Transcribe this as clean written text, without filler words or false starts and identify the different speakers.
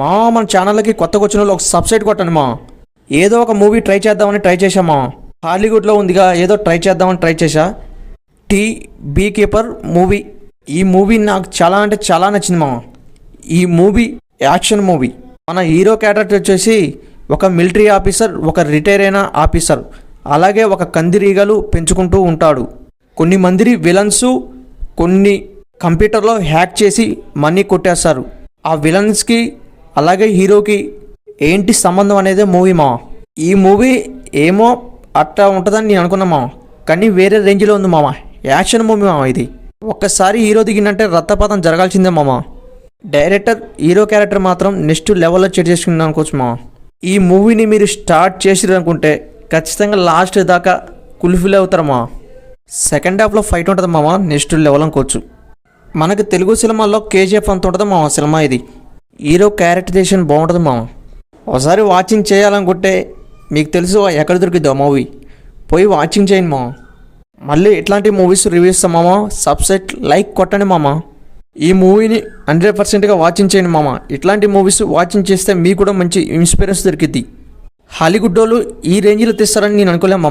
Speaker 1: మన ఛానల్కి కొత్తగా వచ్చిన వాళ్ళు ఒక సబ్స్క్రైబ్ కొట్టండి ఏదో ఒక మూవీ ట్రై చేద్దామని ట్రై చేశామా. హాలీవుడ్లో ఉందిగా, ఏదో ట్రై చేద్దామని ట్రై చేశా. The Beekeeper movie. ఈ మూవీ నాకు చాలా అంటే చాలా నచ్చింది ఈ మూవీ యాక్షన్ మూవీ. మన హీరో క్యారెక్టర్ వచ్చేసి ఒక మిలిటరీ ఆఫీసర్, ఒక రిటైర్ అయిన ఆఫీసర్, అలాగే ఒక కందిరీగలు పెంచుకుంటూ ఉంటాడు. కొన్ని మంది విలన్స్ కొన్ని కంప్యూటర్లో హ్యాక్ చేసి మనీ కొట్టేస్తారు. ఆ విలన్స్కి అలాగే హీరోకి ఏంటి సంబంధం అనేది మూవీ ఈ మూవీ ఏమో అట్లా ఉంటుందని నేను అనుకున్నా కానీ వేరే రేంజ్లో ఉంది యాక్షన్ మూవీ ఇది. ఒక్కసారి హీరో దిగినంటే రక్తపాతం జరగాల్సిందే డైరెక్టర్ హీరో క్యారెక్టర్ మాత్రం నెక్స్ట్ లెవెల్లో సెట్ చేసుకుందాం అనుకోవచ్చు ఈ మూవీని మీరు స్టార్ట్ చేసిరు అనుకుంటే ఖచ్చితంగా లాస్ట్ దాకా కుల్ఫిల్ అవుతారు సెకండ్ హాఫ్లో ఫైట్ ఉంటుంది నెక్స్ట్ లెవెల్ అనుకోవచ్చు. మనకు తెలుగు సినిమాల్లో కేజీఎఫ్ అంత ఉంటుంది సినిమా ఇది. హీరో క్యారెక్టరైజేషన్ బాగుంటుంది ఒకసారి వాచింగ్ చేయాలనుకుంటే మీకు తెలుసు ఎక్కడ దొరికిద్దో మూవీ, పోయి వాచింగ్ చేయండి మళ్ళీ ఇట్లాంటి మూవీస్ రివ్యూస్ సబ్స్క్రైబ్ లైక్ కొట్టండి ఈ మూవీని 100%గా వాచింగ్ చేయండి ఇట్లాంటి మూవీస్ వాచింగ్ చేస్తే మీకు కూడా మంచి ఇన్స్పిరెన్స్ దొరికిద్ది. హాలీవుడ్ వాళ్ళు ఈ రేంజ్లో తీస్తారని నేను అనుకోలేం